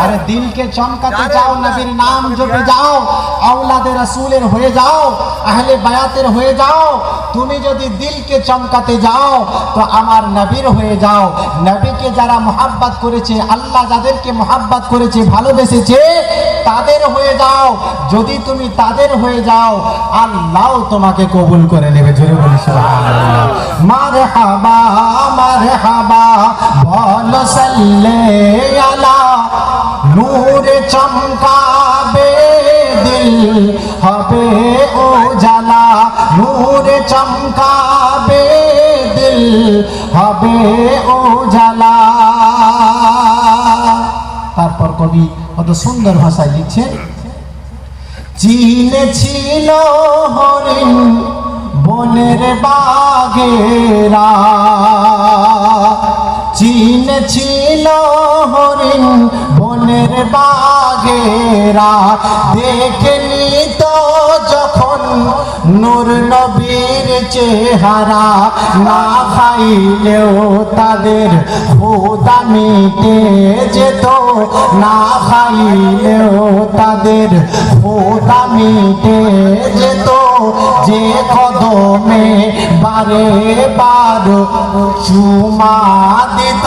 আরে দিলকে চমকাতে যাও, নবীর নাম জপে যাও, আওলাদে রাসূলের হয়ে যাও, আহলে বায়াতের হয়ে যাও। তুমি যদি দিলকে চমকাতে যাও তো আমার নবীর হয়ে যাও। নবীকে যারা মুহাব্বত করেছে, আল্লাহ যাদেরকে মুহাব্বত করেছে, ভালোবেসেছে, তাদের হয়ে যাও। যদি তুমি তাদের হয়ে যাও, আল্লাহ তোমাকে কবুল করে নেবে। জোরে বলি সুবহানাল্লাহ। মারহাবা মারহাবা বলো সাল্লে আলা, নূরে চমকাবে দিল হবে উজালা, নূরে চমকাবে দিল হবে উজালা। তারপর কবি কত সুন্দর ভাষায় লিখছেন, চীনে ছিল হরিণ বনের বাঘেরা, চীনে ছিল হরিণ বনের বাঘেরা, দেখেনি তো যখন নূর নবীর চেহারা, না খাইলেও তাদের ক্ষুধা মিটে যেত, না খাইলেও তাদের ক্ষুধা মিটে যেত, যে কদমে বারে বার চুমা দিত,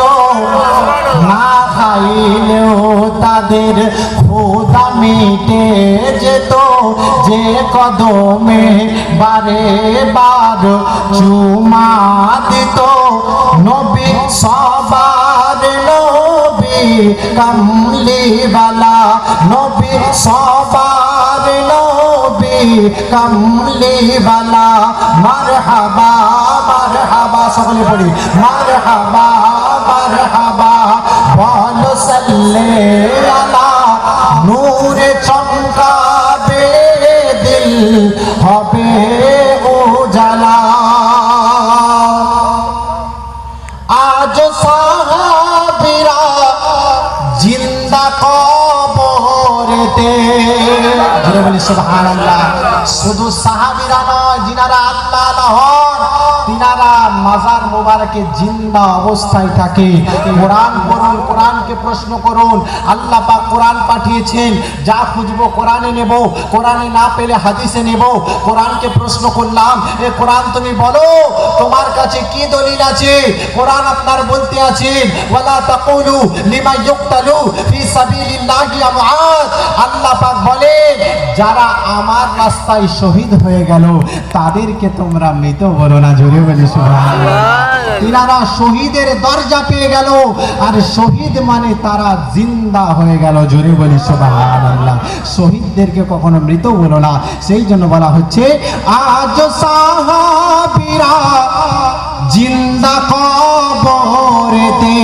না খাইলেও তাদের ক্ষুধা মিটে যেত, যে কদমে বারে বার চুমা দিত। নবী সবার নবী কামলিওয়ালা, নবী সবার নবী কামলিওয়ালা। মারহাবা মারহাবা সকলে পড়ি, মারহাবা মারহাবা বলো সাল্লে আলা, নূরে চমকাবে দিল হবে উজালা। আজ সাহাবীরা জিন্দা কবরেতে, জোরে বলি সুবহানাল্লাহ। শুধু সাহাবীরা নয়, যিনারা আল্লাহ হন তিনারা মাজার মোবারকে জিন্দা অবস্থায় থাকে। কোরআন পড়ুন, কোরআনকে প্রশ্ন করুন। আল্লাহ পাক কোরআন পাঠিয়েছেন, যা খুঁজবো কোরআনে নেব, কোরআনে না পেলে হাদিসে নেব। কোরআনকে প্রশ্ন করলাম, এ কোরআন তুমি বলো তোমার কাছে কি দলিল আছে? কোরআন আপনার বলতে আছেন, ওয়ালা তাকুলু লিমা ইউকতালু ফি সাবিলিল্লাহি আমওয়াত। আল্লাহ পাক বলেন, যারা আমার রাস্তায় শহীদ হয়ে গেল তাদেরকে তোমরা মৃত বলো না। জোরে বলি সুবহানাল্লাহ। তিনারা শহীদের দরজা পেয়ে গেল, আর শহীদ মানে তারা জিন্দা হয়ে গেল। জোরে বলি সুবহানাল্লাহ। শহীদদেরকে কখনো মৃত বলো না। সেই জন্য বলা হচ্ছে, আজ সাহাবীরা জিন্দা কবরেতে,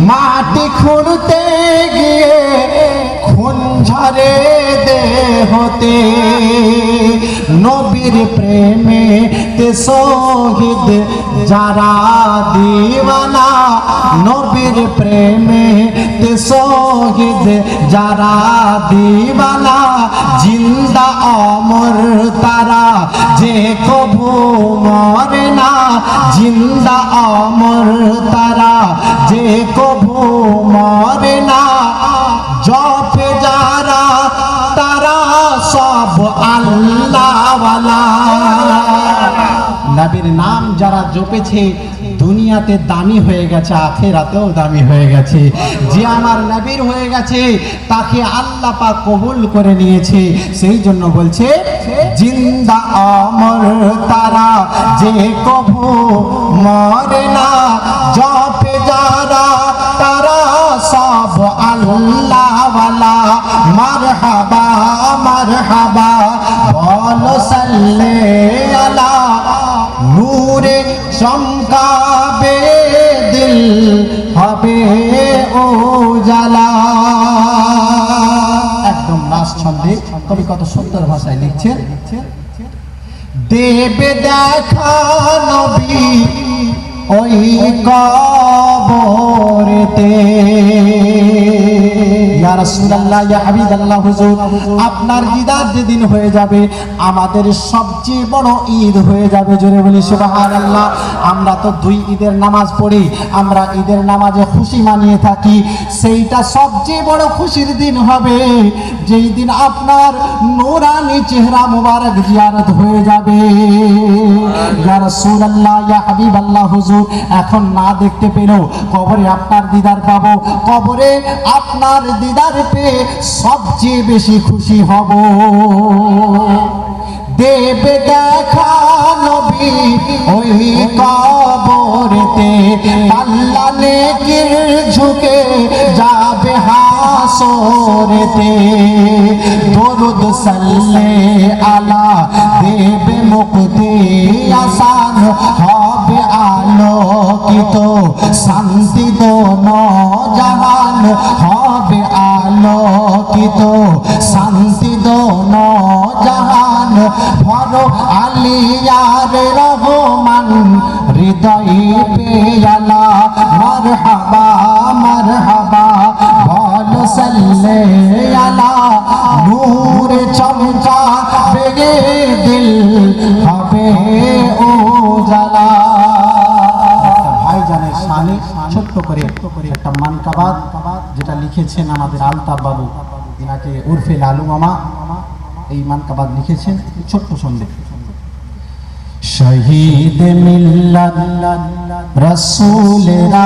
মাটি খুঁড়তে গিয়ে খুন ঝরে দেহতে, নবীর প্রেমে তে শহীদ যারা দিওয়ানা, নবীর প্রেমে তে শহীদ যারা দিওয়ানা, জিন্দা অমর তারা যে কভু মরে না, জিন্দা অমর তারা যে কভু মরে না। জপে যারা তারা সব আল্লাহওয়ালা, নবীর নাম যারা জপেছে দুনিয়াতে দামি হয়ে গেছে, আখিরাতেও দামি হয়ে গেছে। যে আমার নবীর হয়ে গেছে তাকে আল্লাহ পাক কবুল করে নিয়েছে। সেই জন্য বলছে, জিন্দা অমর তারা যে কভু মরে না, জপে যারা তারা সব আল্লাহওয়ালা। মারহাবা মারহাবা বলো সাল্লে আলা, নূরে চমকাবে দিল হবে উজালা। একদম লাস্ট ছন্দে কবি কত সুন্দর ভাষায় লিখছেন, দেবে দেখা নবী ওই কবরেতে, ইয়া রাসূলুল্লাহ ইয়া হাবিবাল্লাহ হুজুর, আপনার দিদার যেদিন হয়ে যাবে আমাদের সবচেয়ে বড় ঈদ হয়ে যাবে। জোরে বলি সুবহানাল্লাহ। আমরা তো দুই ঈদের নামাজ পড়ি, আমরা ঈদের নামাজে খুশি মানিয়ে থাকি। সেইটা সবচেয়ে বড় খুশির দিন হবে যেই দিন আপনার নূরানি চেহারা মুবারক জিয়ারত হয়ে যাবে। ইয়া রাসূলুল্লাহ ইয়া হাবিবাল্লাহ হুজুর, এখন না দেখতে পেলেও কবরে আপনার দিদার পাবো, কবরে আপনার দিদার পেয়ে সবচেয়ে বেশি খুশি হব। দেবে দেখা নবী ওই কবরেতে, আল্লাহ নেকির ঝুঁকে যাবে হাসরেতে। দরুদ সাল্লে আলা দেবে মুক্তি আসান হবে আলোকিত, শান্তি দোনো জাহান হবে আলোকিত, শান্তি দোনো জাহান। ভর আলিয়ার রহমান হৃদয় পেয়ালা, মারহাবা মারহাবা বল সাল্লে আলা, নূর চমকা বেগে দিল হবে উজালা। ভাই জানে শানে ছোট্ট করে একটা মানকাবাত যেটা লিখেছেন আমাদের আলতাফ বাবু, ইনাকে উর্ফে লালু মামা, এই মানকাবাত লিখেছেন ছোট্ট সন্দেহ। শহীদ মিল্লাত রাসূলেরা